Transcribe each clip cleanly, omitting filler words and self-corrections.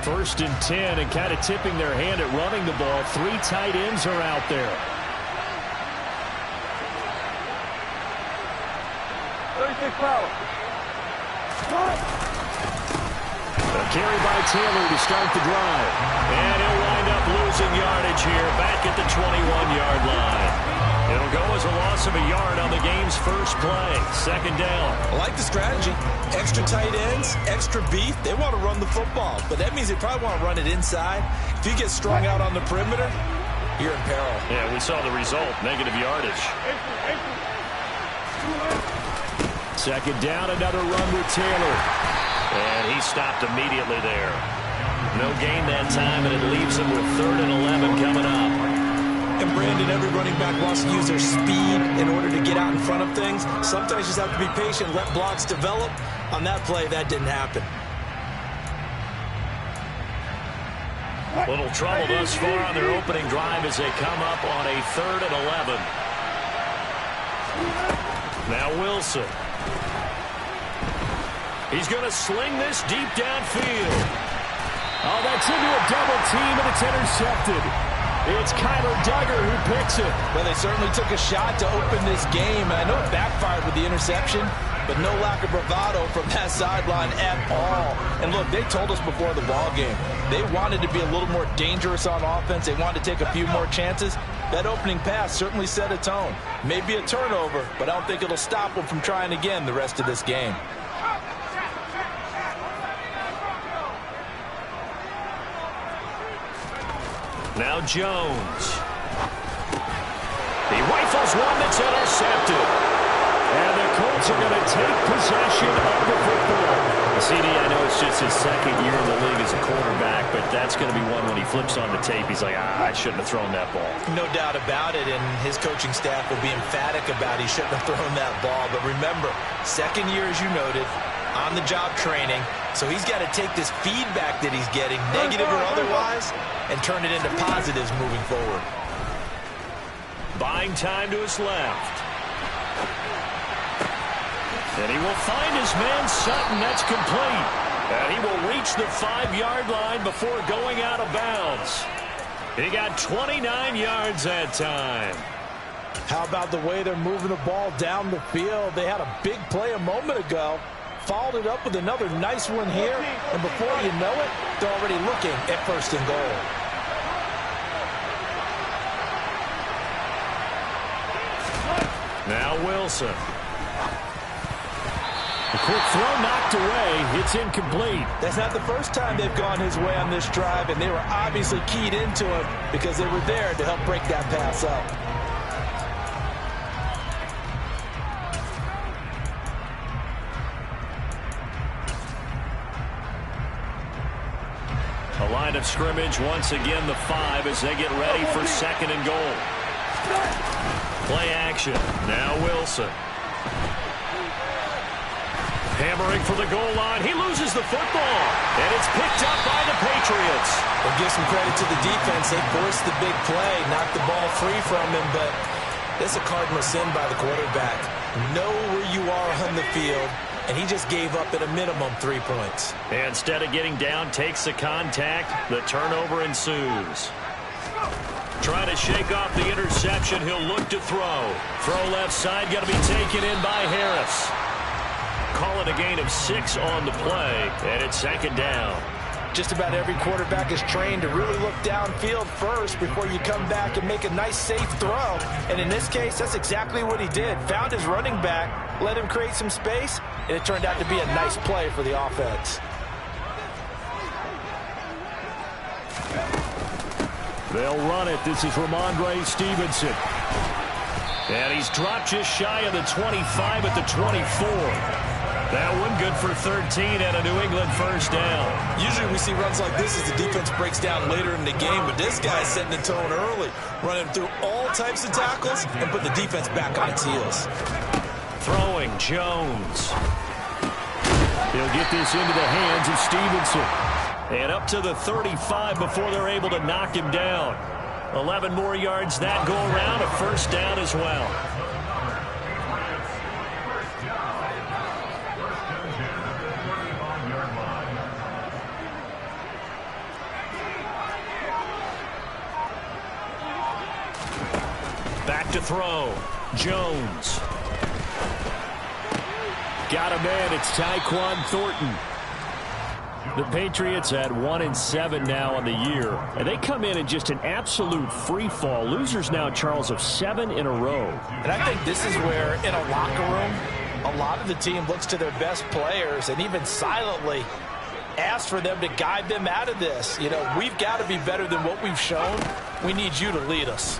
1st and 10 and kind of tipping their hand at running the ball. 3 tight ends are out there. 36 power. A carry by Taylor to start the drive. And he'll wind up losing yardage here back at the 21-yard line. It'll go as a loss of a yard on the game's first play. 2nd down. I like the strategy. Extra tight ends, extra beef. They want to run the football, but that means they probably want to run it inside. If you get strung out on the perimeter, you're in peril. Yeah, we saw the result. Negative yardage. 2nd down, another run with Taylor. And he stopped immediately there. No gain that time, and it leaves him with 3rd and 11 coming up. And Brandon, every running back wants to use their speed in order to get out in front of things. Sometimes you just have to be patient, let blocks develop. On that play, that didn't happen. Little trouble thus far on their opening drive as they come up on a 3rd and 11. Now Wilson. He's going to sling this deep downfield. Oh, that's into a double team, and it's intercepted. It's Kyler Duggar who picks it. Well, they certainly took a shot to open this game. I know it backfired with the interception, but no lack of bravado from that sideline at all. And look, they told us before the ball game, they wanted to be a little more dangerous on offense. They wanted to take a few more chances. That opening pass certainly set a tone. Maybe a turnover, but I don't think it'll stop them from trying again the rest of this game. Now Jones. He rifles one that's intercepted. And the Colts are going to take possession of the football. CD, I know it's just his 2nd year in the league as a quarterback, but that's going to be one when he flips on the tape. He's like, I shouldn't have thrown that ball. No doubt about it, and his coaching staff will be emphatic about he shouldn't have thrown that ball. But remember, 2nd year, as you noted, on-the-job training. So he's got to take this feedback that he's getting, negative or otherwise, and turn it into positives moving forward. Buying time to his left. And he will find his man Sutton. That's complete. And he will reach the 5-yard line before going out of bounds. He got 29 yards that time. How about the way they're moving the ball down the field? They had a big play a moment ago. Followed it up with another nice one here. And before you know it, they're already looking at 1st and goal. Now Wilson. A quick throw knocked away. It's incomplete. That's not the first time they've gone his way on this drive, and they were obviously keyed into him because they were there to help break that pass up. A line of scrimmage, once again the 5 as they get ready for 2nd and goal. Play action. Now Wilson. Hammering for the goal line. He loses the football. And it's picked up by the Patriots. We'll give some credit to the defense. They forced the big play, knocked the ball free from him, but that's a cardinal sin by the quarterback. Know where you are on the field, and he just gave up at a minimum 3 points. And instead of getting down, takes the contact. The turnover ensues. Trying to shake off the interception. He'll look to throw. Throw left side, going to be taken in by Harris. Call it a gain of 6 on the play, and it's 2nd down. Just about every quarterback is trained to really look downfield first before you come back and make a nice, safe throw. And in this case, that's exactly what he did. Found his running back, let him create some space, and it turned out to be a nice play for the offense. They'll run it. This is Ramondre Stevenson. And he's dropped just shy of the 25 at the 24. That one good for 13 and a New England 1st down. Usually we see runs like this as the defense breaks down later in the game, but this guy's setting the tone early, running through all types of tackles and put the defense back on its heels. Throwing Jones. He'll get this into the hands of Stevenson. And up to the 35 before they're able to knock him down. 11 more yards that go around, a 1st down as well. to throw. Jones. Got a man. It's Tyquan Thornton. The Patriots at 1-7 now on the year, and they come in just an absolute free fall. Losers now, Charles, of 7 in a row. And I think this is where, in a locker room, a lot of the team looks to their best players and even silently asks for them to guide them out of this. You know, we've got to be better than what we've shown. We need you to lead us.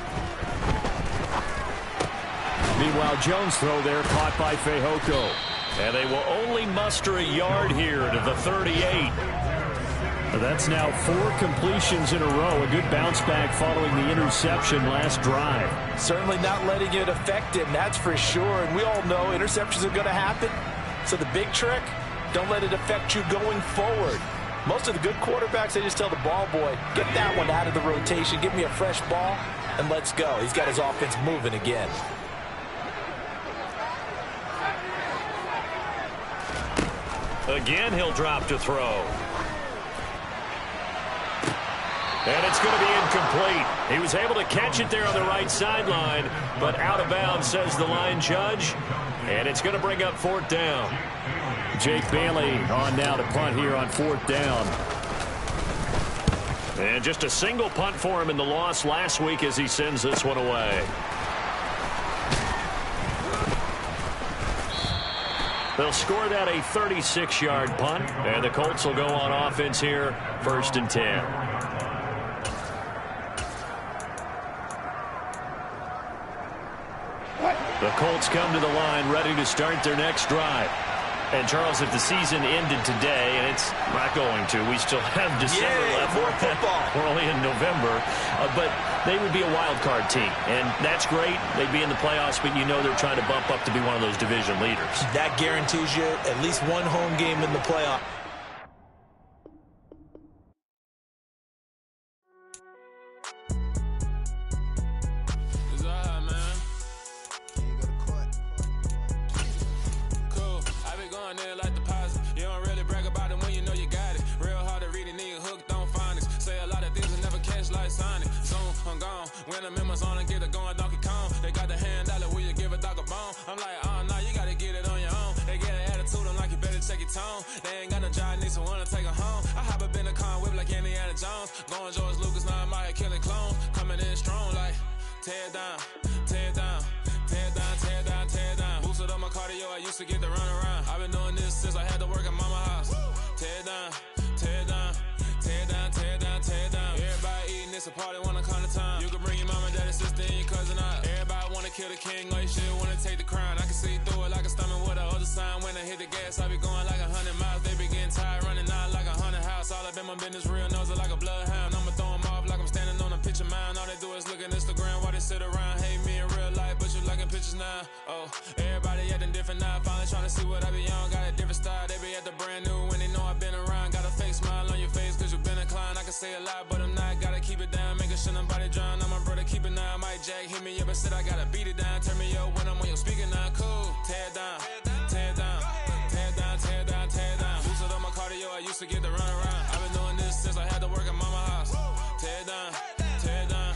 Meanwhile, Jones' throw there caught by Fehoko. And they will only muster a yard here to the 38. That's now 4 completions in a row. A good bounce back following the interception last drive. Certainly not letting it affect him, that's for sure. And we all know interceptions are going to happen. So the big trick, don't let it affect you going forward. Most of the good quarterbacks, they just tell the ball boy, get that one out of the rotation, give me a fresh ball, and let's go. He's got his offense moving again. Again, he'll drop to throw. And it's going to be incomplete. He was able to catch it there on the right sideline, but out of bounds, says the line judge. And it's going to bring up 4th down. Jake Bailey on now to punt here on 4th down. And just a single punt for him in the loss last week as he sends this one away. They'll score that a 36-yard punt, and the Colts will go on offense here, 1st and 10. The Colts come to the line ready to start their next drive. And, Charles, if the season ended today, and it's not going to, we still have December left. More football. We're only in November. But they would be a wild card team. And that's great. They'd be in the playoffs, but you know they're trying to bump up to be one of those division leaders. That guarantees you at least one home game in the playoff. When I'm in my zone and get it going Donkey Kong, they got the hand out like, will you give a dog a bone? I'm like, oh, no, you gotta get it on your own. They get an attitude, I'm like, you better check your tone. They ain't got no job, need someone to take her home. I hop up in a car, whip like Indiana Jones. Going George Lucas, now I might kill a clone. Coming in strong like, tear down, tear down, tear down, tear down, tear down. Boosted up my cardio, I used to get to run around. I've been doing this since I had to work at mama house. Tear down, tear down, tear down, tear down, tear down. Everybody eating, it's a party, wanna come to time. You can bring your mama, daddy, sister, and your cousin out. Everybody wanna kill the king, or you shit wanna take the crown. I can see through it like a stomach with a other sign. When I hit the gas, I be going like 100 miles. They be getting tired, running out like 100 house. All up in my business, real nose it like a bloodhound. I'ma throw them off like I'm standing on a picture mound. All they do is look at Instagram while they sit around. Hate me in real life, but you liking pictures now. Oh, everybody acting different now. Finally trying to see what I be on. Got a different style, they be at the brand new when they know I've been around. Got a fake smile on your face cause you been inclined. I can say a lot, but I'm not. Gotta keep it down, making sure nobody drown. I'm my brother, keep it now. Mike Jack hit me up and said I gotta beat it down. Turn me up when I'm on your speaker now. Cool, tear down, tear down, tear down, tear down, tear down. Boosted up my cardio, I used to get to run around. I've been doing this since I had to work at mama house. Tear down, tear down,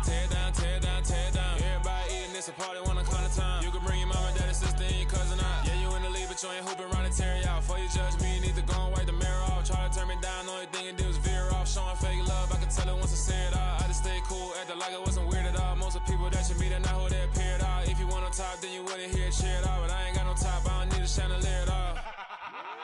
tear down, tear down, tear down. Everybody eating, it's a party, wanna come to time. You can bring your mama, daddy, sister, and your cousin out. Yeah, you in the league, but you ain't hooping around and tear you out. Before you judge me, you need to go and wipe the mirror off. Try to turn me down, only thing you did was veer off. Showing fake love, I can tell it once I say it all. I just stay cool, acting like it wasn't weird at all. Most of the people that you meet are not who they appear at all. If you want on top, then you wouldn't hear it cheer at all. But I ain't got no top, I don't need a chandelier at all.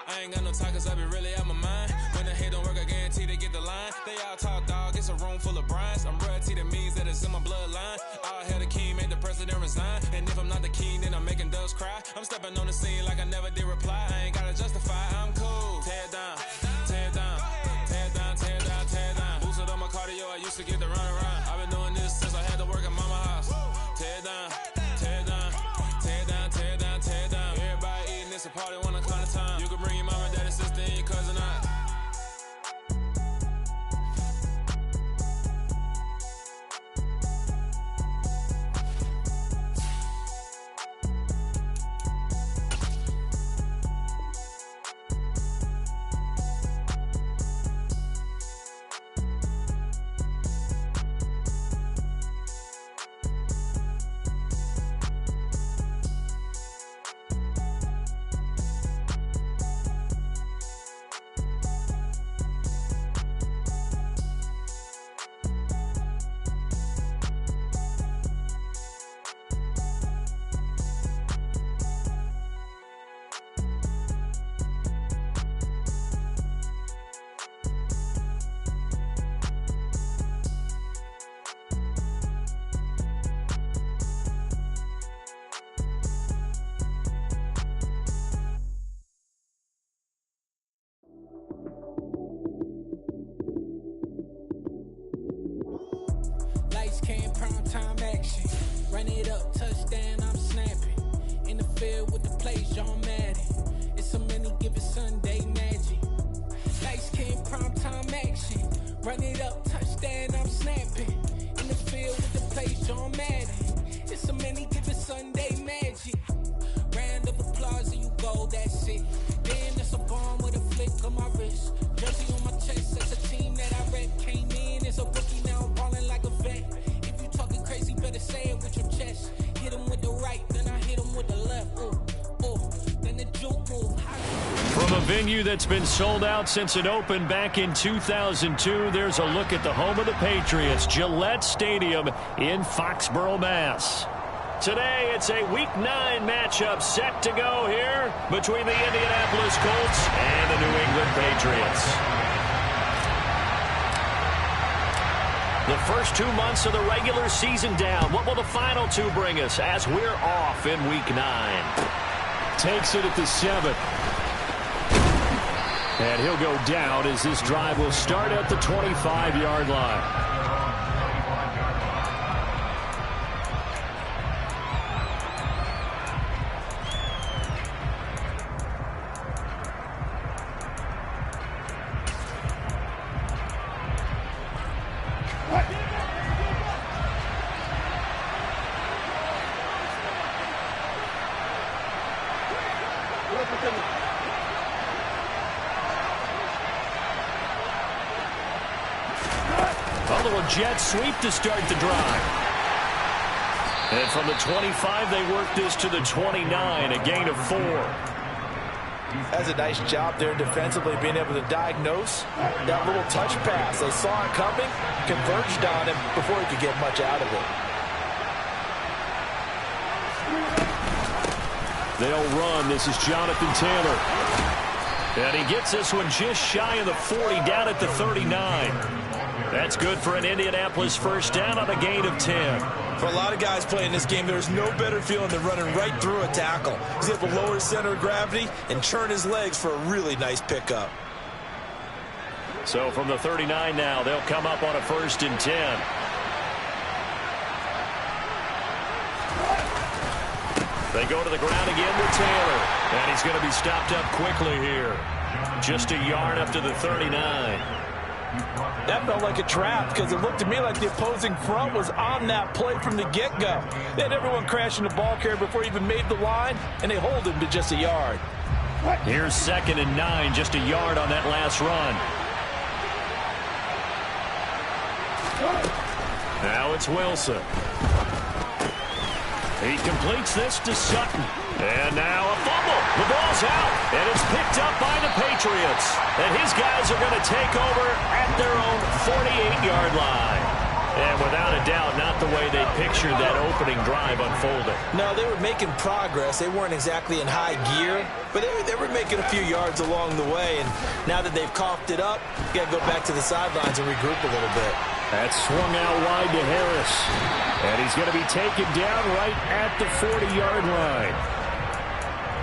I ain't got no talk cause I be really out my mind. When the hate don't work, I guarantee they get the line. They all talk dog, it's a room full of brines. I'm royalty, that means that it's in my bloodline. All hail the king, make the president resign. And if I'm not the king, then I'm making doves cry. I'm stepping on the scene like I never did reply. I ain't gotta justify, I'm cool. Tear down, tear down, tear down, tear down, tear down. Boosted up my cardio, I used to get to run around. I've been doing this since I had to work at mama house. Tear down, tear down, tear down, tear down, tear down. Everybody eating, it's a party, wanna come to time. You can bring your mama, daddy, sister, and your cousin out. Run it up, touchdown, I'm snapping. In the field with the plays, John Madden. It's so many, give it Sunday magic. Nice King, primetime action. Run it up, touchdown, I'm snapping. In the field with the plays, John Madden. It's so many, give it Sunday magic. Round of applause and you go, that's it. Then that's a bomb with a flick on my wrist. Jersey on my chest, that's a team that I rep. Came in as a rookie, now I'm ballin' like a vet. If you talking crazy, better say it with your chest. Hit him with the right, then I hit him with the left. Ooh, ooh, then the juke move. From a venue that's been sold out since it opened back in 2002, there's a look at the home of the Patriots, Gillette Stadium in Foxborough, Mass. Today, it's a Week 9 matchup set to go here between the Indianapolis Colts and the New England Patriots. The first 2 months of the regular season down. What will the final 2 bring us as we're off in Week 9? Takes it at the 7. And he'll go down as this drive will start at the 25-yard line. A little jet sweep to start the drive. And from the 25, they work this to the 29, a gain of 4. That's a nice job there defensively, being able to diagnose that little touch pass. They saw it coming, converged on him before he could get much out of it. They'll run. This is Jonathan Taylor. And he gets this one just shy of the 40, down at the 39. That's good for an Indianapolis first down on a gain of 10. For a lot of guys playing this game, there's no better feeling than running right through a tackle. He's able to lower his center of gravity and turn his legs for a really nice pickup. So from the 39 now, they'll come up on a 1st and 10. They go to the ground again with Taylor. And he's going to be stopped up quickly here. Just a yard up to the 39. That felt like a trap because it looked to me like the opposing front was on that play from the get-go. They had everyone crashing the ball carrier before he even made the line, and they hold him to just a yard. Here's 2nd and 9, just a yard on that last run. Now it's Wilson. He completes this to Sutton. And now a fumble. The ball's out, and it's picked up by the Patriots. And his guys are going to take over at their own 48-yard line. And without a doubt, not the way they pictured that opening drive unfolding. No, they were making progress. They weren't exactly in high gear, but they were making a few yards along the way. And now that they've coughed it up, you got to go back to the sidelines and regroup a little bit. That swung out wide to Harris. And he's going to be taken down right at the 40-yard line.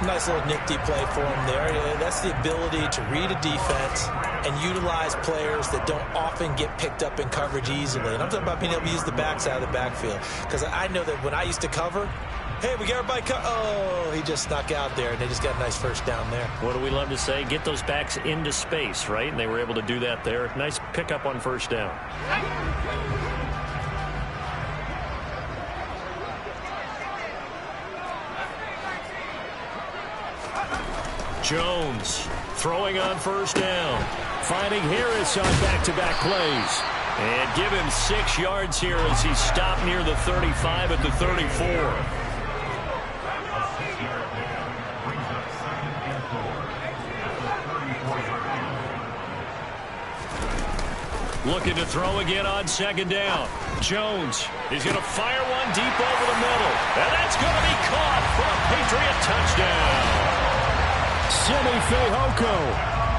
Nice little nifty play for him there. That's the ability to read a defense and utilize players that don't often get picked up in coverage easily. And I'm talking about being able to use the backside of the backfield. Because I know that when I used to cover, hey, we got everybody oh, he just snuck out there, and they just got a nice first down there. What do we love to say? Get those backs into space, right? And they were able to do that there. Nice pickup on first down. Jones throwing on first down. Finding Harris on back-to-back plays. And give him 6 yards here as he stopped near the 35 at the 34. Looking to throw again on 2nd down. Jones is going to fire one deep over the middle. And that's going to be caught for a Patriot touchdown. Simi Fehoko,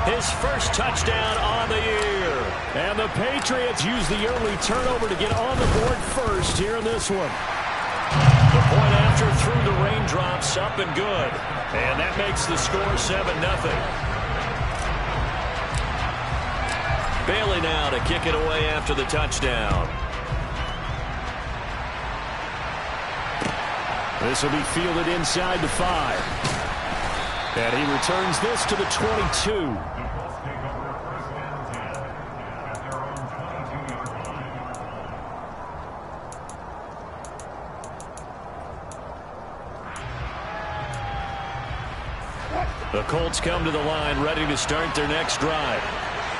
his first touchdown on the year. And the Patriots use the early turnover to get on the board first here in this one. The point after through the raindrops, up and good. And that makes the score 7-0. Bailey now to kick it away after the touchdown. This will be fielded inside the 5. And he returns this to the 22. The Colts come to the line ready to start their next drive.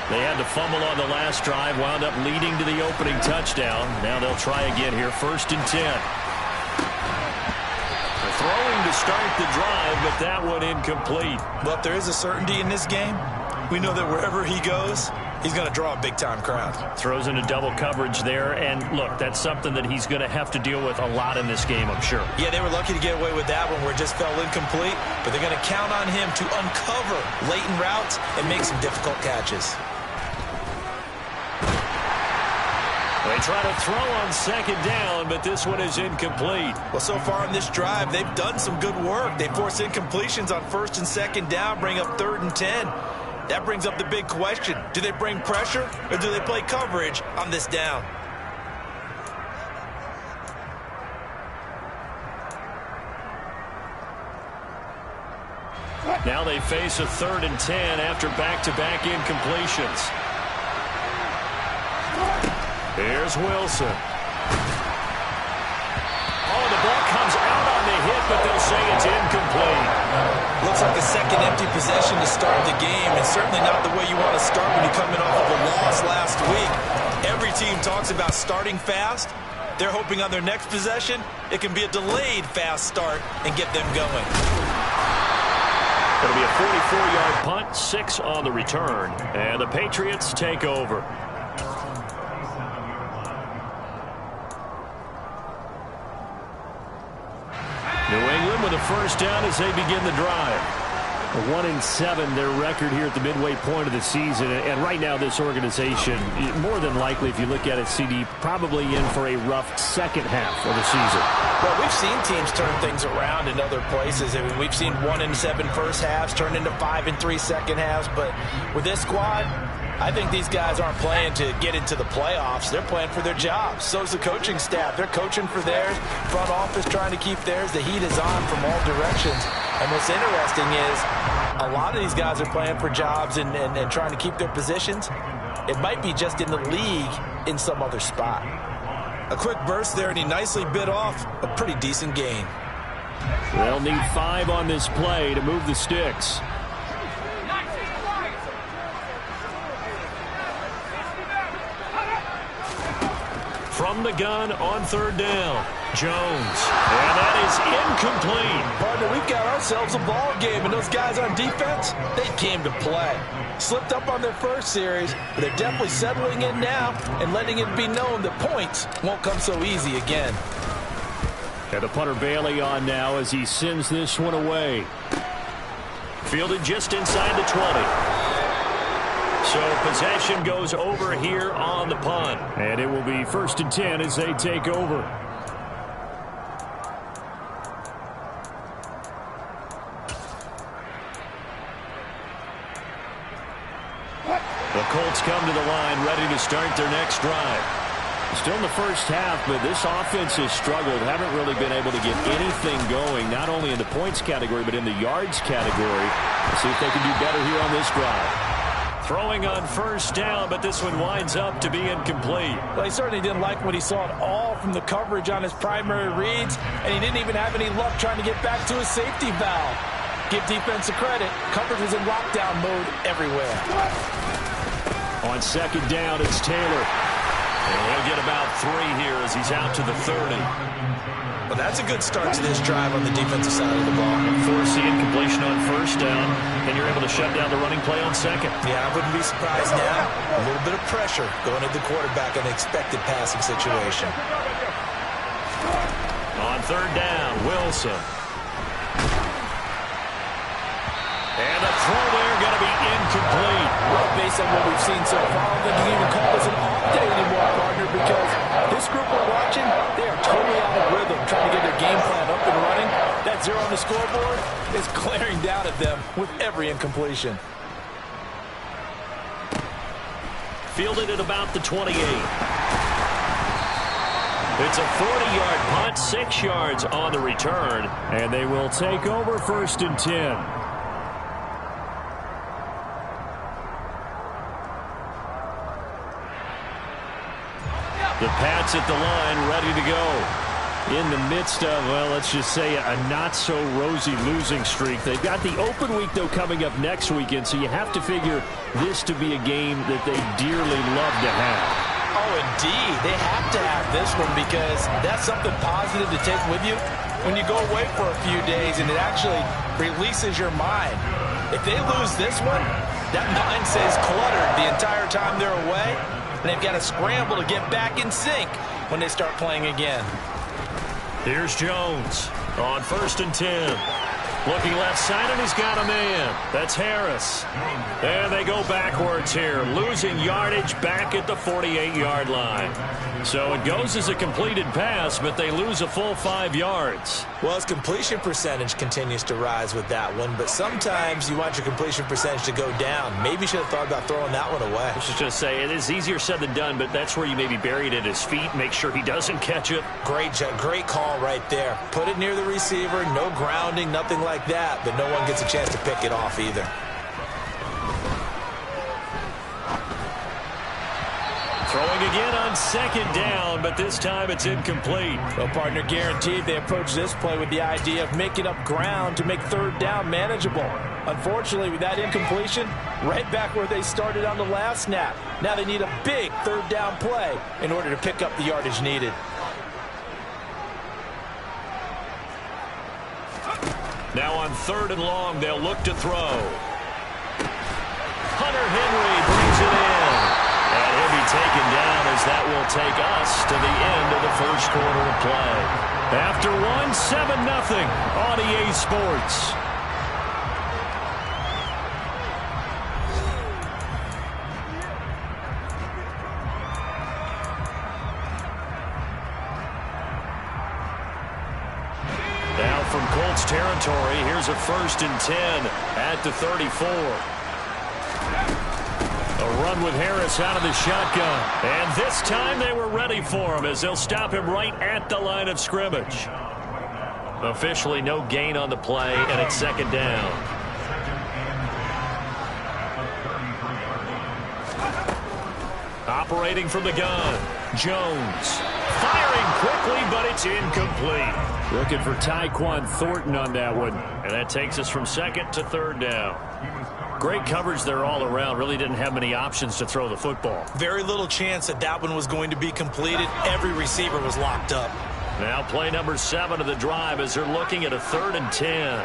They had to fumble on the last drive, wound up leading to the opening touchdown. Now they'll try again here, 1st and 10. They're throwing to start the drive, but that one incomplete. Well, if there is a certainty in this game, we know that wherever he goes, he's going to draw a big-time crowd. Throws into double coverage there, and look, that's something that he's going to have to deal with a lot in this game, I'm sure. Yeah, they were lucky to get away with that one where it just fell incomplete, but they're going to count on him to uncover latent routes and make some difficult catches. They try to throw on 2nd down, but this one is incomplete. Well, so far in this drive, they've done some good work. They force incompletions on 1st and 2nd down, bring up 3rd and 10. That brings up the big question. Do they bring pressure or do they play coverage on this down? Now they face a 3rd and 10 after back-to-back incompletions. Here's Wilson. Oh, the ball comes out on the hit, but they'll say it's incomplete. Looks like a second empty possession to start the game, and certainly not the way you want to start when you're coming off of a loss last week. Every team talks about starting fast. They're hoping on their next possession, it can be a delayed fast start and get them going. It'll be a 44-yard punt, 6 on the return, and the Patriots take over. New England with a 1st down as they begin the drive. 1-7 their record here at the midway point of the season, and right now this organization, more than likely, if you look at it, CD, probably in for a rough second half of the season. Well, we've seen teams turn things around in other places. I mean, we've seen 1-7 first halves turn into 5-3 second halves, but with this squad, I think these guys aren't playing to get into the playoffs. They're playing for their jobs. So's the coaching staff. They're coaching for theirs. Front office trying to keep theirs. The heat is on from all directions. And what's interesting is a lot of these guys are playing for jobs and trying to keep their positions. It might be just in the league in some other spot. A quick burst there, and he nicely bit off a pretty decent gain. They'll need 5 on this play to move the sticks. From the gun on 3rd down, Jones. And that is incomplete. Partner, we've got ourselves a ball game, and those guys on defense, they came to play. Slipped up on their first series, but they're definitely settling in now and letting it be known that points won't come so easy again. And the punter Bailey on now as he sends this one away. Fielded just inside the 20. So possession goes over here on the punt. And it will be 1st and 10 as they take over. The Colts come to the line ready to start their next drive. Still in the first half, but this offense has struggled. Haven't really been able to get anything going, not only in the points category, but in the yards category. Let's see if they can do better here on this drive. Throwing on 1st down, but this one winds up to be incomplete. Well, he certainly didn't like what he saw at all from the coverage on his primary reads, and he didn't even have any luck trying to get back to his safety valve. Give defense a credit. Coverage was in lockdown mode everywhere. On 2nd down, it's Taylor. And he'll get about 3 here as he's out to the 30. Well, that's a good start to this drive on the defensive side of the ball. Force the incompletion on 1st down, and you're able to shut down the running play on 2nd. Yeah, I wouldn't be surprised now. A little bit of pressure going at the quarterback in an expected passing situation. On 3rd down, Wilson. And the throw there going to be incomplete. Well, based on what we've seen so far, I don't think you can even call this an off day anymore, partner, because this group we're watching, they are totally out of rhythm, trying to get their game plan up and running. That 0 on the scoreboard is glaring down at them with every incompletion. Fielded at about the 28. It's a 40-yard punt, 6 yards on the return. And they will take over 1st and 10. The Pats at the line, ready to go. In the midst of, well, let's just say a not-so-rosy losing streak. They've got the open week, though, coming up next weekend, so you have to figure this to be a game that they dearly love to have. Oh, indeed. They have to have this one because that's something positive to take with you when you go away for a few days, and it actually releases your mind. If they lose this one, that mind stays cluttered the entire time they're away, and they've got to scramble to get back in sync when they start playing again. Here's Jones on 1st and 10. Looking left side, and he's got a man. That's Harris. And they go backwards here, losing yardage back at the 48-yard line. So it goes as a completed pass, but they lose a full 5 yards. Well, his completion percentage continues to rise with that one, but sometimes you want your completion percentage to go down. Maybe you should have thought about throwing that one away. I should just say, it is easier said than done, but that's where you maybe bury it at his feet, make sure he doesn't catch it. Great call right there. Put it near the receiver, no grounding, nothing like that, but no one gets a chance to pick it off either. Throwing again on 2nd down, but this time it's incomplete. Well, partner, guaranteed they approach this play with the idea of making up ground to make 3rd down manageable. Unfortunately, with that incompletion, right back where they started on the last snap. Now they need a big 3rd down play in order to pick up the yardage needed. Now on 3rd and long, they'll look to throw. Hunter Henry brings it in. And he'll be taken down as that will take us to the end of the 1st quarter of play. After 7-0 on EA Sports. Now from Colts territory, here's a 1st and 10 at the 34. A run with Harris out of the shotgun. And this time they were ready for him as they'll stop him right at the line of scrimmage. Officially no gain on the play, and it's 2nd down. Operating from the gun, Jones. Firing quickly, but it's incomplete. Looking for Tyquan Thornton on that one. And that takes us from 2nd to 3rd down. Great coverage there all around. Really didn't have many options to throw the football. Very little chance that one was going to be completed. Every receiver was locked up. Now play number 7 of the drive as they're looking at a 3rd and 10.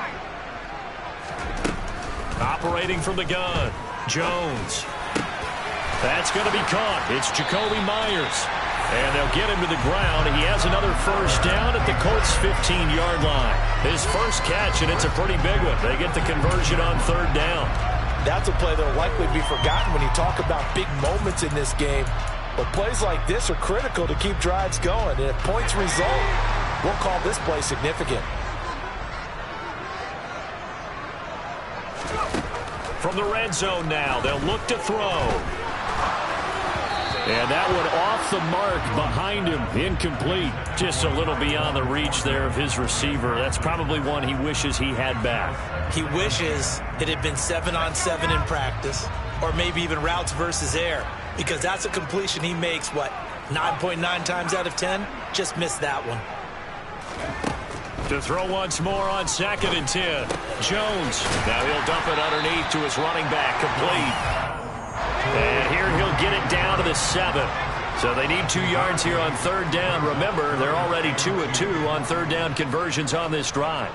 Operating from the gun, Jones. That's going to be caught. It's Jacoby Myers. And they'll get him to the ground. He has another 1st down at the Colts' 15-yard line. His first catch, and it's a pretty big one. They get the conversion on 3rd down. That's a play that will likely be forgotten when you talk about big moments in this game. But plays like this are critical to keep drives going. And if points result, we'll call this play significant. From the red zone now, they'll look to throw. And that one off the mark behind him, incomplete. Just a little beyond the reach there of his receiver. That's probably one he wishes he had back. He wishes it had been 7-on-7 in practice, or maybe even routes versus air, because that's a completion he makes, 9.9 times out of 10? Just missed that one. To throw once more on 2nd and 10. Jones. Now he'll dump it underneath to his running back, complete. And here he'll get it down to the 7. So they need 2 yards here on 3rd down. Remember, they're already 2 of 2 on 3rd down conversions on this drive.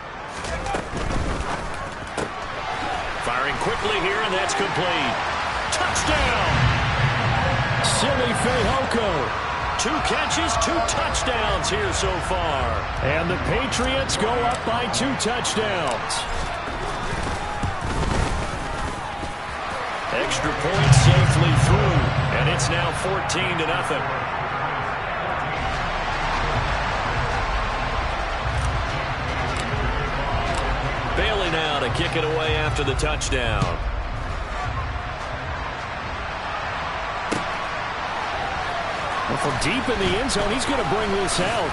Firing quickly here, and that's complete. Touchdown! Silly Fehoko. 2 catches, 2 touchdowns here so far. And the Patriots go up by 2 touchdowns. Extra point safely through, and it's now 14-0. Bailey now to kick it away after the touchdown. From deep in the end zone, he's going to bring this out.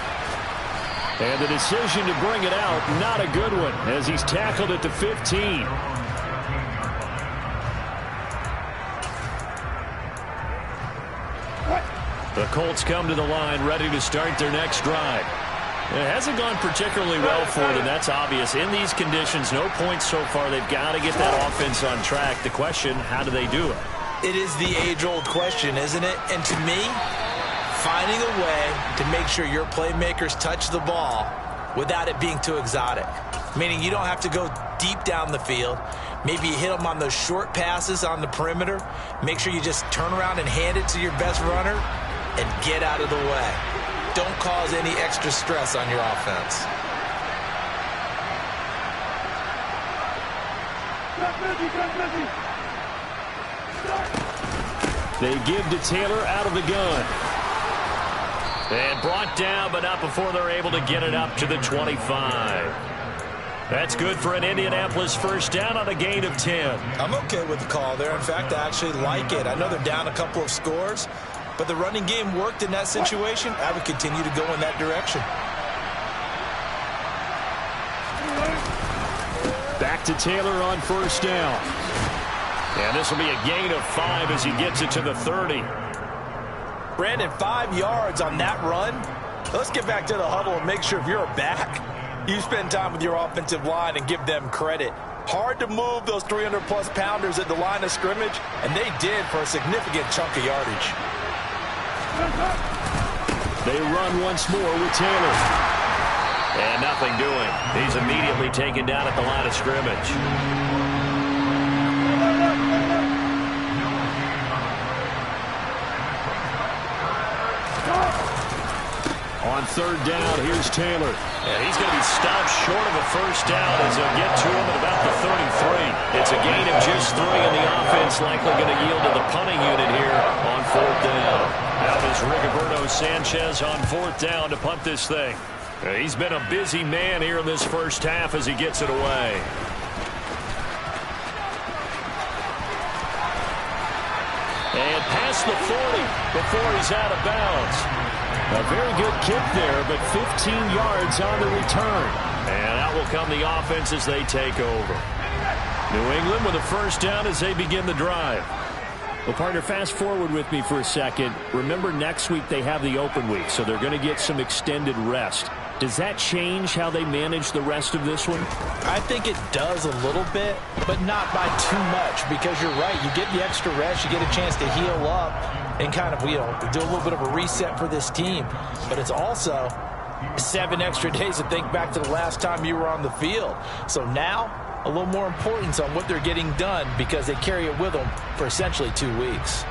And the decision to bring it out, not a good one, as he's tackled at the 15. The Colts come to the line, ready to start their next drive. It hasn't gone particularly well for them. That's obvious. In these conditions, no points so far. They've got to get that offense on track. The question, how do they do it? It is the age-old question, isn't it? And to me, finding a way to make sure your playmakers touch the ball without it being too exotic. Meaning you don't have to go deep down the field. Maybe you hit them on those short passes on the perimeter. Make sure you just turn around and hand it to your best runner and get out of the way. Don't cause any extra stress on your offense. They give to Taylor out of the gun. And brought down, but not before they're able to get it up to the 25. That's good for an Indianapolis first down on a gain of 10. I'm okay with the call there. In fact, I actually like it. I know they're down a couple of scores, but the running game worked in that situation. I would continue to go in that direction. Back to Taylor on first down. And this will be a gain of 5 as he gets it to the 30. Brandon, 5 yards on that run. Let's get back to the huddle and make sure if you're a back, you spend time with your offensive line and give them credit. Hard to move those 300-plus pounders at the line of scrimmage, and they did for a significant chunk of yardage. They run once more with Taylor. And nothing doing. He's immediately taken down at the line of scrimmage. On third down, here's Taylor. And he's going to be stopped short of a first down as they'll get to him at about the 33. It's a gain of just 3, and the offense likely going to yield to the punting unit here on fourth down. Now is Rigoberto Sanchez on fourth down to punt this thing. He's been a busy man here in this first half as he gets it away. And past the 40 before he's out of bounds. A very good kick there, but 15 yards on the return. And out will come the offense as they take over. New England with a first down as they begin the drive. Well, partner, fast forward with me for a second. Remember, next week they have the open week, so they're going to get some extended rest. Does that change how they manage the rest of this one? I think it does a little bit, but not by too much, because you're right. You get the extra rest, you get a chance to heal up and kind of, do a little bit of a reset for this team. But it's also 7 extra days to think back to the last time you were on the field. So now, a little more importance on what they're getting done because they carry it with them for essentially 2 weeks.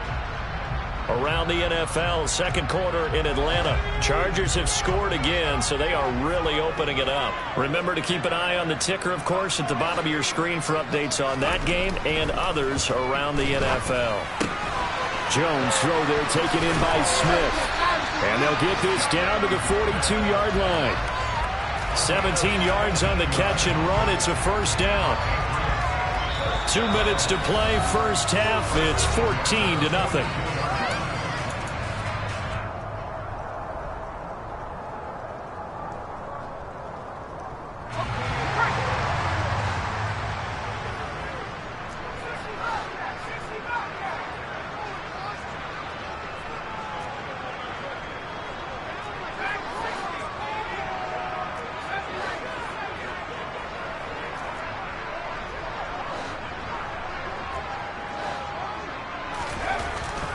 Around the NFL, second quarter in Atlanta. Chargers have scored again, so they are really opening it up. Remember to keep an eye on the ticker, of course, at the bottom of your screen for updates on that game and others around the NFL. Jones throw there taken in by Smith. And they'll get this down to the 42-yard line. 17 yards on the catch and run. It's a first down. 2 minutes to play first half. It's 14-0.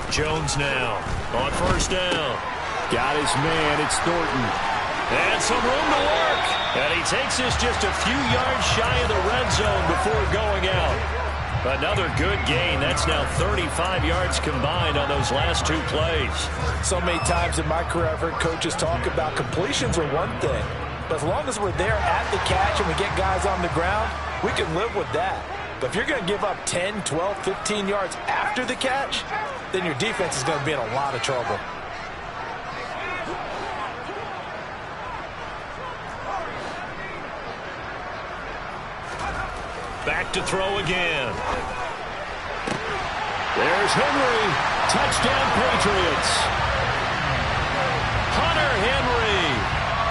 Jones now on first down. Got his man. It's Thornton. And some room to work. And he takes this just a few yards shy of the red zone before going out. Another good gain. That's now 35 yards combined on those last 2 plays. So many times in my career I've heard coaches talk about completions are one thing. But as long as we're there at the catch and we get guys on the ground, we can live with that. But if you're going to give up 10, 12, 15 yards after the catch, then your defense is going to be in a lot of trouble. Back to throw again. There's Henry. Touchdown, Patriots.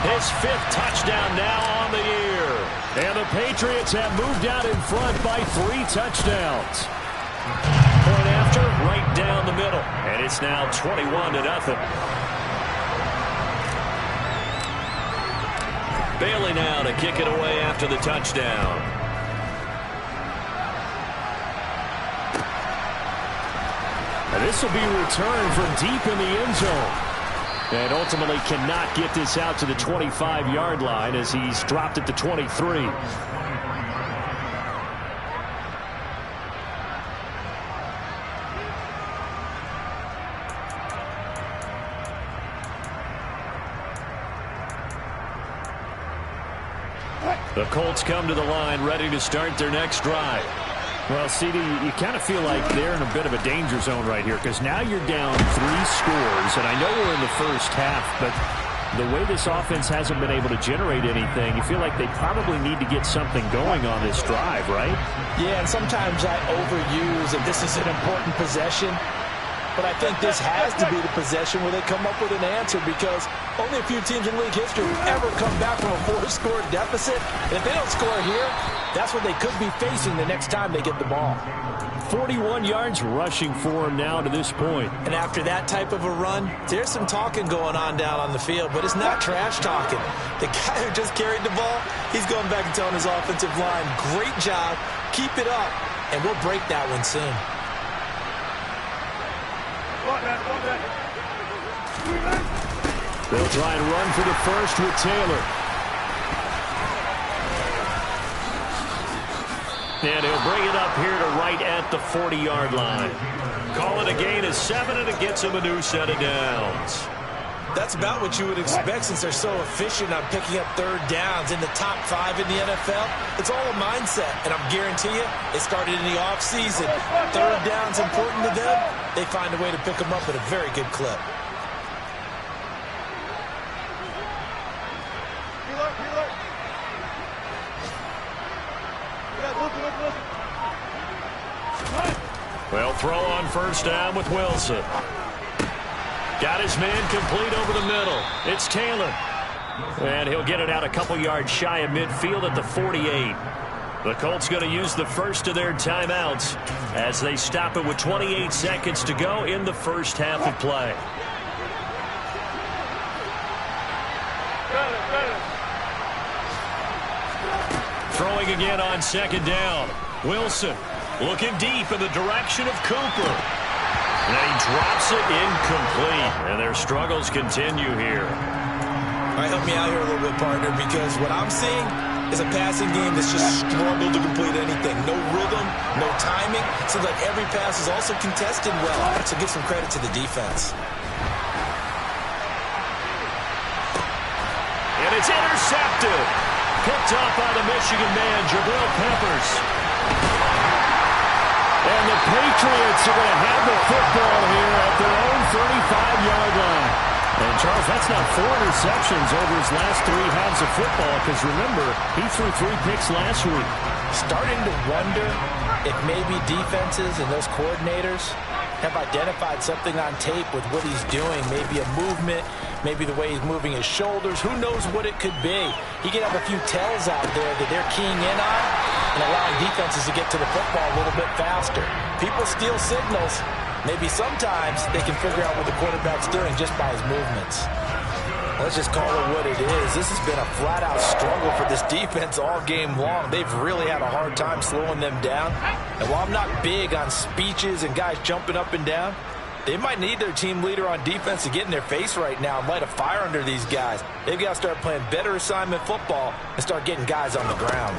His 5th touchdown now on the year. And the Patriots have moved out in front by 3 touchdowns. Point after, right down the middle. And it's now 21-0. Bailey now to kick it away after the touchdown. And this will be returned from deep in the end zone. And ultimately cannot get this out to the 25-yard line as he's dropped at the 23. The Colts come to the line ready to start their next drive. Well, CD, you kind of feel like they're in a bit of a danger zone right here because now you're down 3 scores, and I know we're in the first half, but the way this offense hasn't been able to generate anything, you feel like they probably need to get something going on this drive, right? Yeah, and sometimes I overuse that this is an important possession. But I think this has to be the possession where they come up with an answer because only a few teams in league history have ever come back from a 4-score deficit. And if they don't score here, that's what they could be facing the next time they get the ball. 41 yards rushing for him now to this point. And after that type of a run, there's some talking going on down on the field, but it's not trash talking. The guy who just carried the ball, he's going back and telling his offensive line, great job, keep it up, and we'll break that one soon. They'll try and run for the first with Taylor. And he'll bring it up here to right at the 40-yard line. Call it a gain of 7, and it gets him a new set of downs. That's about what you would expect since they're so efficient on picking up 3rd downs in the top 5 in the NFL. It's all a mindset, and I guarantee you, it started in the offseason. 3rd down's important to them. They find a way to pick them up at a very good clip. Well, throw on 1st down with Wilson. Got his man complete over the middle. It's Taylor. And he'll get it out a couple yards shy of midfield at the 48. The Colts going to use the first of their timeouts as they stop it with 28 seconds to go in the first half of play. Throwing again on 2nd down. Wilson looking deep in the direction of Cooper. And he drops it incomplete. And their struggles continue here. All right, help me out here a little bit, partner, because what I'm seeing is a passing game that's just struggled to complete anything. No rhythm, no timing. Seems like every pass is also contested well. So give some credit to the defense. And it's intercepted. Picked up by the Michigan man, Jabril Peppers. And the Patriots are going to have the football here at their own 35-yard line. And, Charles, that's now 4 interceptions over his last 3 halves of football because, remember, he threw 3 picks last week. Starting to wonder if maybe defenses and those coordinators have identified something on tape with what he's doing. Maybe a movement, maybe the way he's moving his shoulders. Who knows what it could be? He could have a few tells out there that they're keying in on and allowing defenses to get to the football a little bit faster. People steal signals. Maybe sometimes they can figure out what the quarterback's doing just by his movements. Let's just call it what it is. This has been a flat-out struggle for this defense all game long. They've really had a hard time slowing them down. And while I'm not big on speeches and guys jumping up and down, they might need their team leader on defense to get in their face right now and light a fire under these guys. They've got to start playing better assignment football and start getting guys on the ground.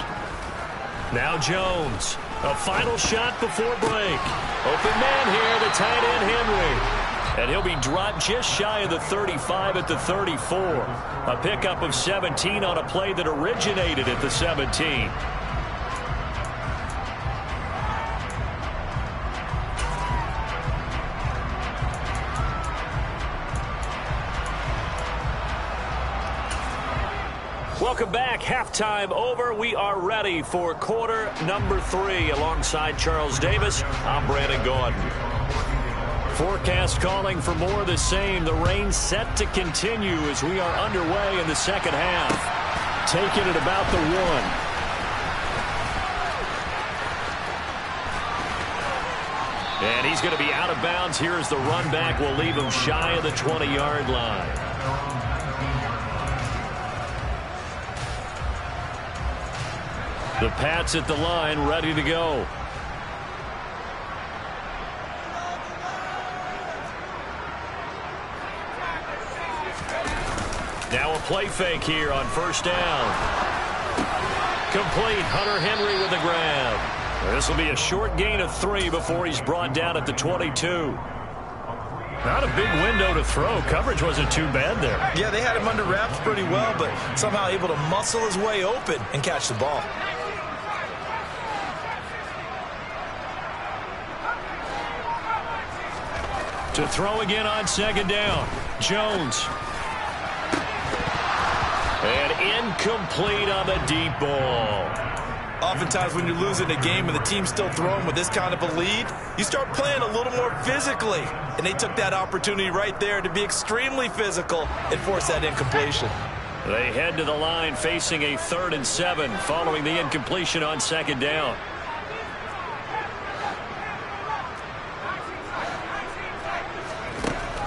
Now Jones. A final shot before break. Open man here, the tight end Henry. And he'll be dropped just shy of the 35 at the 34. A pickup of 17 on a play that originated at the 17. Welcome back. Halftime over. We are ready for quarter number 3. Alongside Charles Davis, I'm Brandon Gordon. Forecast calling for more of the same. The rain set to continue as we are underway in the second half. Taking it about the 1. And he's going to be out of bounds here as the run back will leave him shy of the 20-yard line. The Pats at the line, ready to go. Now a play fake here on first down. Complete. Hunter Henry with the grab. This will be a short gain of 3 before he's brought down at the 22. Not a big window to throw. Coverage wasn't too bad there. Yeah, they had him under wraps pretty well, but somehow able to muscle his way open and catch the ball. To throw again on second down. Jones. And incomplete on the deep ball. Oftentimes when you're losing a game and the team's still throwing with this kind of a lead, you start playing a little more physically. And they took that opportunity right there to be extremely physical and force that incompletion. They head to the line facing a 3rd and 7 following the incompletion on second down.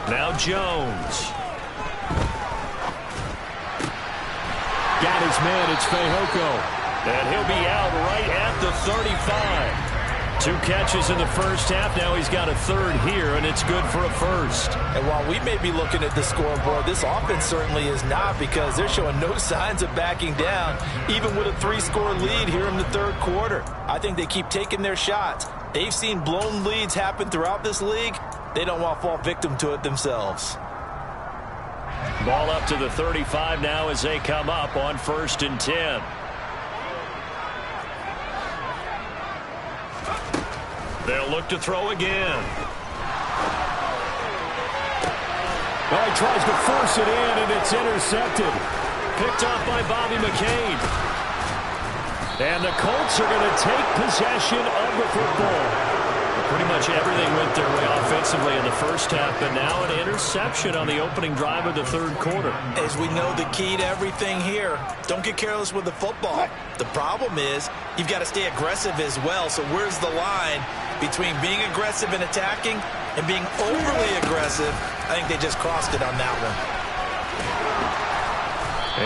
Now Jones. Got his man. It's Fehoko. And he'll be out right at the 35. 2 catches in the first half. Now he's got a 3rd here, and it's good for a 1st. And while we may be looking at the scoreboard, this offense certainly is not, because they're showing no signs of backing down, even with a 3-score lead here in the 3rd quarter. I think they keep taking their shots. They've seen blown leads happen throughout this league. They don't want to fall victim to it themselves. Ball up to the 35 now as they come up on 1st and 10. They'll look to throw again. Well, he tries to force it in, and it's intercepted. Picked off by Bobby McCain. And the Colts are going to take possession of the football. Pretty much everything went their way offensively in the first half, but now an interception on the opening drive of the 3rd quarter. As we know, the key to everything here, don't get careless with the football. The problem is you've got to stay aggressive as well. So where's the line between being aggressive and attacking and being overly aggressive? I think they just crossed it on that one.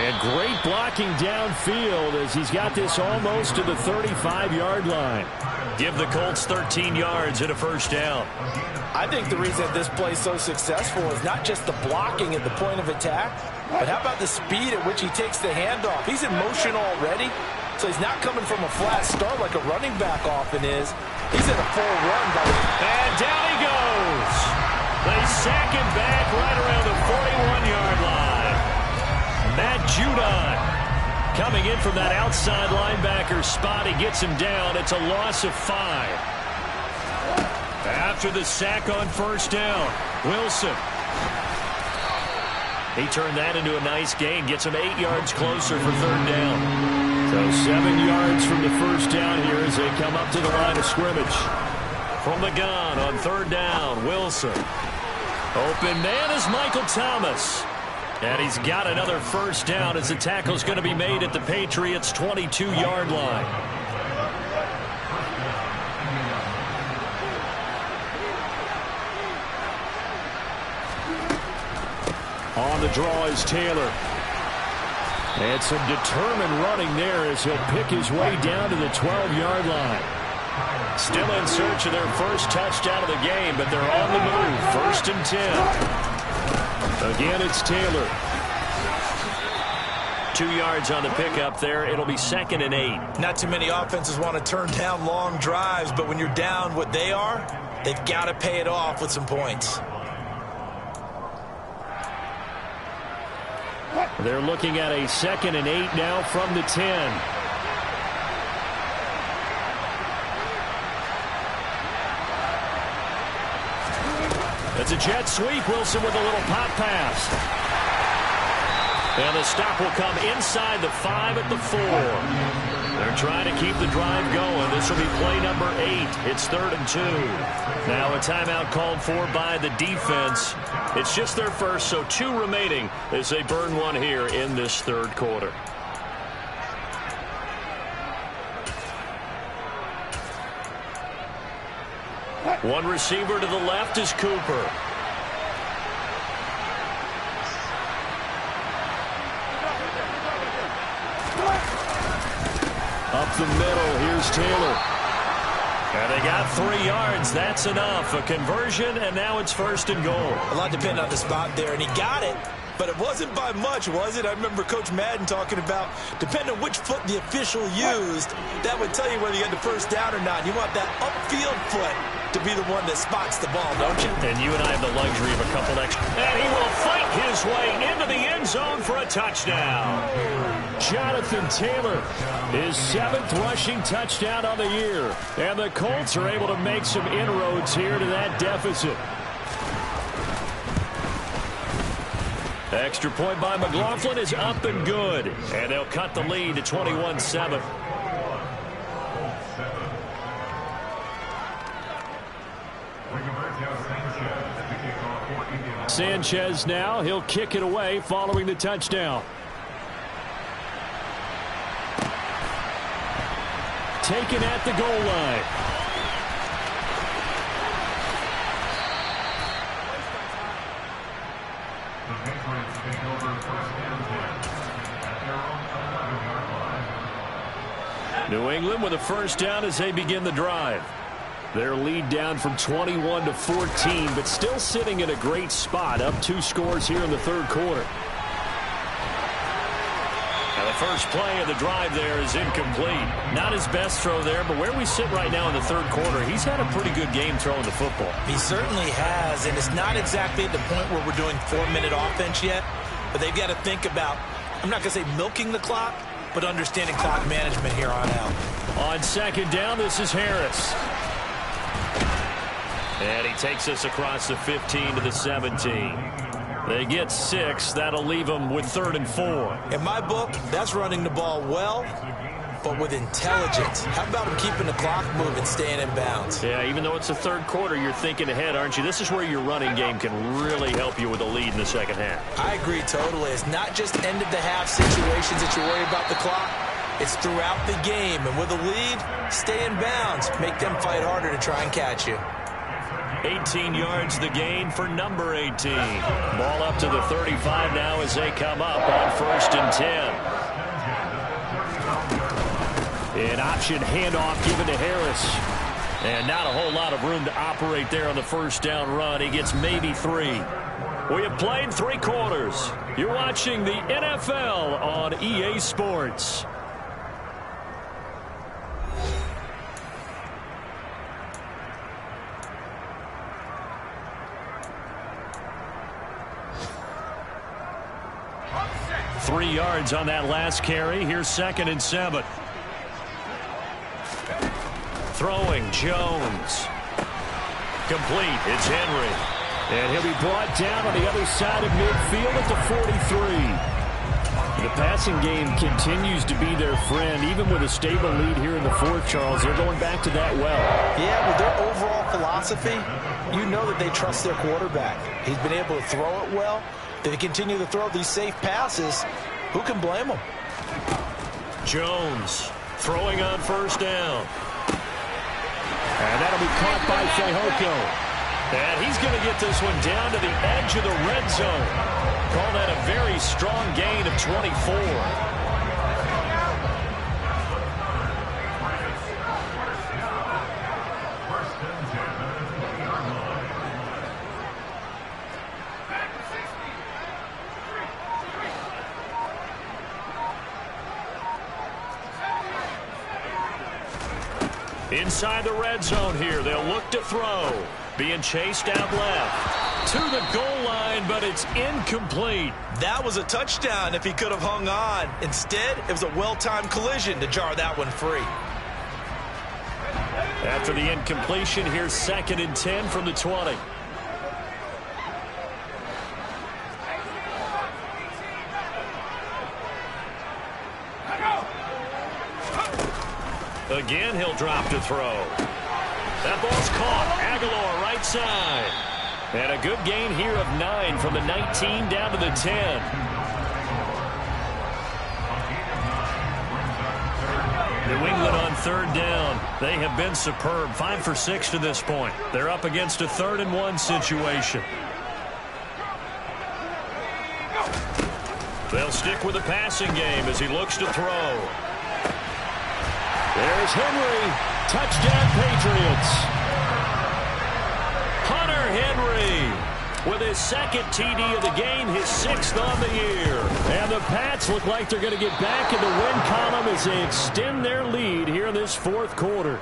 And great blocking downfield as he's got this almost to the 35-yard line. Give the Colts 13 yards and a 1st down. I think the reason this play is so successful is not just the blocking at the point of attack, but how about the speed at which he takes the handoff? He's in motion already, so he's not coming from a flat start like a running back often is. He's at a full run. And down he goes. They sack him back right around the 41-yard line. Matt Judon coming in from that outside linebacker spot. He gets him down. It's a loss of 5. After the sack on 1st down, Wilson. He turned that into a nice gain. Gets him 8 yards closer for 3rd down. So 7 yards from the 1st down here as they come up to the line of scrimmage. From the gun on 3rd down, Wilson. Open man is Michael Thomas. And he's got another 1st down as the tackle's going to be made at the Patriots' 22-yard line. On the draw is Taylor. And some determined running there as he'll pick his way down to the 12-yard line. Still in search of their first touchdown of the game, but they're on the move. 1st and 10. Again, it's Taylor. 2 yards on the pickup there. It'll be 2nd and 8. Not too many offenses want to turn down long drives, but when you're down what they are, they've got to pay it off with some points. They're looking at a 2nd and 8 now from the 10. It's a jet sweep. Wilson with a little pop pass. And the stop will come inside the 5 at the 4. They're trying to keep the drive going. This will be play number 8. It's 3rd and 2. Now a timeout called for by the defense. It's just their first, so 2 remaining as they burn one here in this 3rd quarter. One receiver to the left is Cooper. Up the middle, here's Taylor. And they got 3 yards. That's enough. A conversion, and now it's 1st and goal. A lot depended on the spot there, and he got it. But it wasn't by much, was it? I remember Coach Madden talking about, depending on which foot the official used, that would tell you whether you got the first down or not. You want that upfield foot to be the one that spots the ball, don't you? And you and I have the luxury of a couple extra. And he will fight his way into the end zone for a touchdown. Jonathan Taylor, his 7th rushing touchdown on the year. And the Colts are able to make some inroads here to that deficit. Extra point by McLaughlin is up and good. And they'll cut the lead to 21-7. Sanchez now, he'll kick it away following the touchdown. Taken at the goal line. New England with a first down as they begin the drive. Their lead down from 21 to 14, but still sitting in a great spot, up 2 scores here in the 3rd quarter. Now the first play of the drive there is incomplete. Not his best throw there, but where we sit right now in the 3rd quarter, he's had a pretty good game throwing the football. He certainly has, and it's not exactly at the point where we're doing 4-minute offense yet, but they've got to think about, I'm not going to say milking the clock, but understanding clock management here on out. On 2nd down, this is Harris. And he takes us across the 15 to the 17. They get 6. That'll leave them with 3rd and 4. In my book, that's running the ball well, but with intelligence. How about him keeping the clock moving, staying in bounds? Yeah, even though it's the 3rd quarter, you're thinking ahead, aren't you? This is where your running game can really help you with a lead in the 2nd half. I agree totally. It's not just end-of-the-half situations that you worry about the clock. It's throughout the game. And with a lead, stay in bounds. Make them fight harder to try and catch you. 18 yards the gain for number 18. Ball up to the 35 now as they come up on 1st and 10. An option handoff given to Harris. And not a whole lot of room to operate there on the 1st down run. He gets maybe 3. We have played 3 quarters. You're watching the NFL on EA Sports. Three yards on that last carry. Here's 2nd and 7. Throwing Jones. Complete. It's Henry. And he'll be brought down on the other side of midfield at the 43. The passing game continues to be their friend, even with a stable lead here in the 4th, Charles. They're going back to that well. Yeah, with their overall philosophy, you know that they trust their quarterback. He's been able to throw it well. They continue to throw these safe passes. Who can blame them? Jones throwing on 1st down. And that'll be caught by Fehoko. And he's going to get this one down to the edge of the red zone. Call that a very strong gain of 24. Inside the red zone here, they'll look to throw. Being chased out left. To the goal line, but it's incomplete. That was a touchdown if he could have hung on. Instead, it was a well-timed collision to jar that one free. After the incompletion, here's 2nd and 10 from the 20. Again, he'll drop to throw. That ball's caught. Aguilar right side. And a good gain here of 9 from the 19 down to the 10. New England on 3rd down. They have been superb. 5 for 6 to this point. They're up against a 3rd and 1 situation. They'll stick with the passing game as he looks to throw. There's Henry. Touchdown, Patriots. Hunter Henry with his 2nd TD of the game, his 6th on the year. And the Pats look like they're going to get back in the win column as they extend their lead here in this 4th quarter.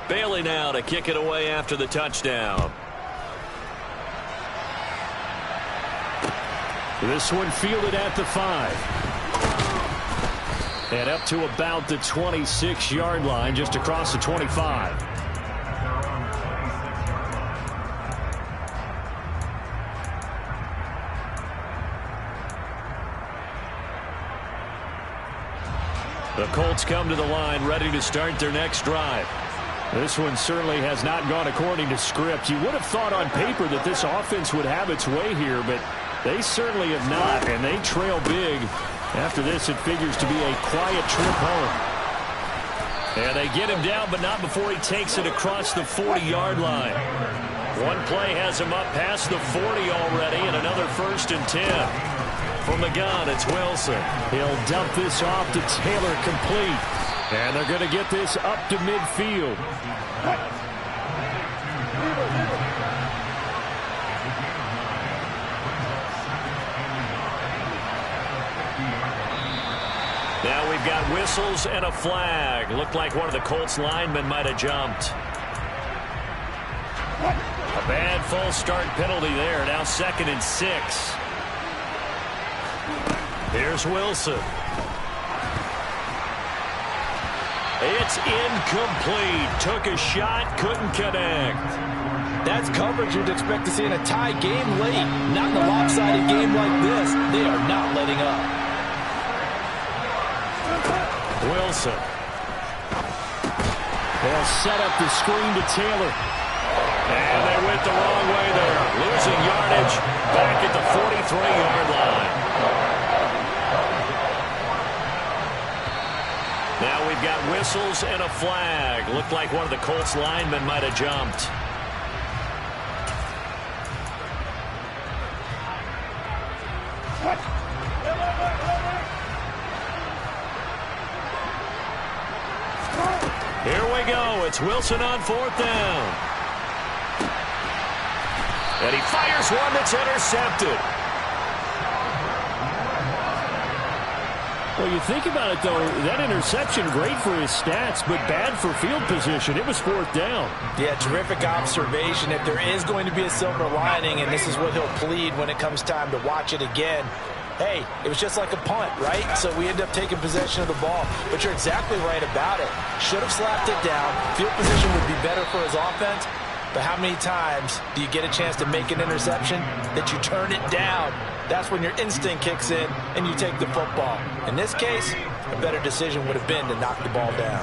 Bailey now to kick it away after the touchdown. This one fielded at the 5. And up to about the 26-yard line, just across the 25. The Colts come to the line ready to start their next drive. This one certainly has not gone according to script. You would have thought on paper that this offense would have its way here, but they certainly have not, and they trail big. After this, it figures to be a quiet trip home. And they get him down, but not before he takes it across the 40-yard line. One play has him up past the 40 already, and another 1st and 10. From the gun, it's Wilson. He'll dump this off to Taylor, complete. And they're going to get this up to midfield. Now we've got whistles and a flag. Looked like one of the Colts linemen might have jumped. A bad false start penalty there. Now 2nd and 6. Here's Wilson. It's incomplete. Took a shot, couldn't connect. That's coverage you'd expect to see in a tie game late. Not in a lopsided game like this. They are not letting up. Wilson. They'll set up the screen to Taylor. And they went the wrong way there. Losing yardage back at the 43-yard line. Now we've got whistles and a flag. Looked like one of the Colts linemen might have jumped. Here we go. It's Wilson on 4th down. And he fires one that's intercepted. Well, you think about it, though, that interception, great for his stats, but bad for field position. It was 4th down. Yeah, terrific observation. If there is going to be a silver lining, and this is what he'll plead when it comes time to watch it again, hey, it was just like a punt, right? So we end up taking possession of the ball. But you're exactly right about it. Should have slapped it down. Field position would be better for his offense. But how many times do you get a chance to make an interception that you turn it down? That's when your instinct kicks in and you take the football. In this case, a better decision would have been to knock the ball down.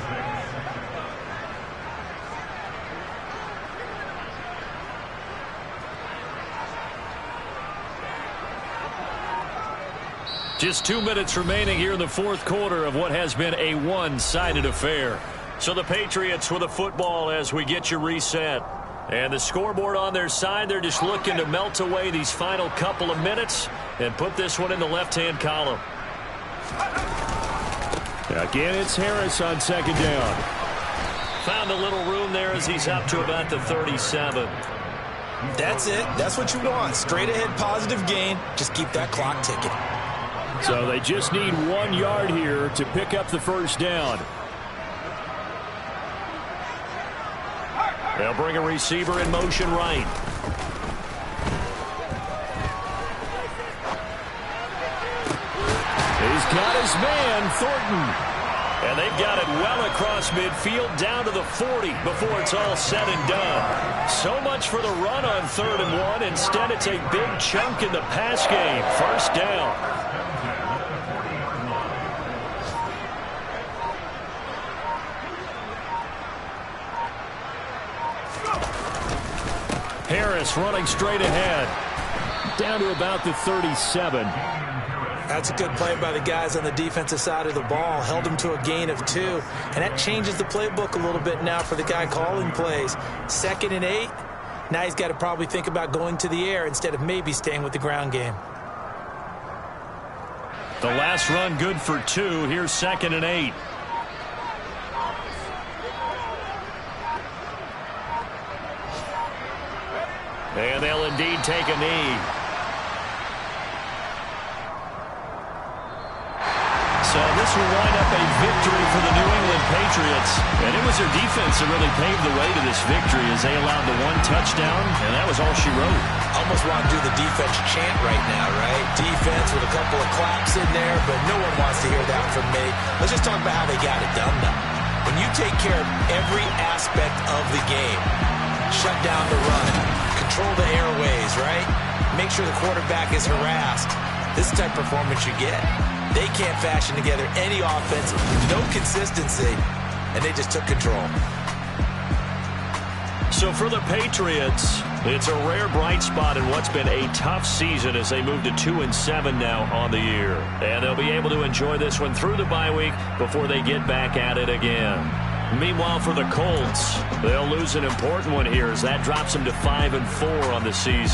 Just 2 minutes remaining here in the 4th quarter of what has been a one-sided affair. So the Patriots with the football as we get you reset. And the scoreboard on their side, they're just looking to melt away these final couple of minutes and put this one in the left-hand column. Again, it's Harris on 2nd down. Found a little room there as he's up to about the 37. That's it. That's what you want. Straight ahead positive gain. Just keep that clock ticking. So they just need 1 yard here to pick up the 1st down. They'll bring a receiver in motion right. He's got his man, Thornton. And they've got it well across midfield down to the 40 before it's all said and done. So much for the run on 3rd and 1. Instead, it's a big chunk in the pass game. 1st down. Harris running straight ahead. Down to about the 37. That's a good play by the guys on the defensive side of the ball. Held them to a gain of 2. And that changes the playbook a little bit now for the guy calling plays. 2nd and 8. Now he's got to probably think about going to the air instead of maybe staying with the ground game. The last run good for 2. Here's 2nd and 8. And they'll indeed take a knee. So this will wind up a victory for the New England Patriots. And it was their defense that really paved the way to this victory as they allowed the 1 touchdown, and that was all she wrote. Almost want to do the defense chant right now, right? Defense with a couple of claps in there, but no one wants to hear that from me. Let's just talk about how they got it done, though. When you take care of every aspect of the game, shut down the run, control the airways, right? Make sure the quarterback is harassed. This is the type of performance you get. They can't fashion together any offense, no consistency, and they just took control. So for the Patriots, it's a rare bright spot in what's been a tough season as they move to 2-7 now on the year. And they'll be able to enjoy this one through the bye week before they get back at it again. Meanwhile, for the Colts, they'll lose an important one here as that drops them to 5-4 on the season.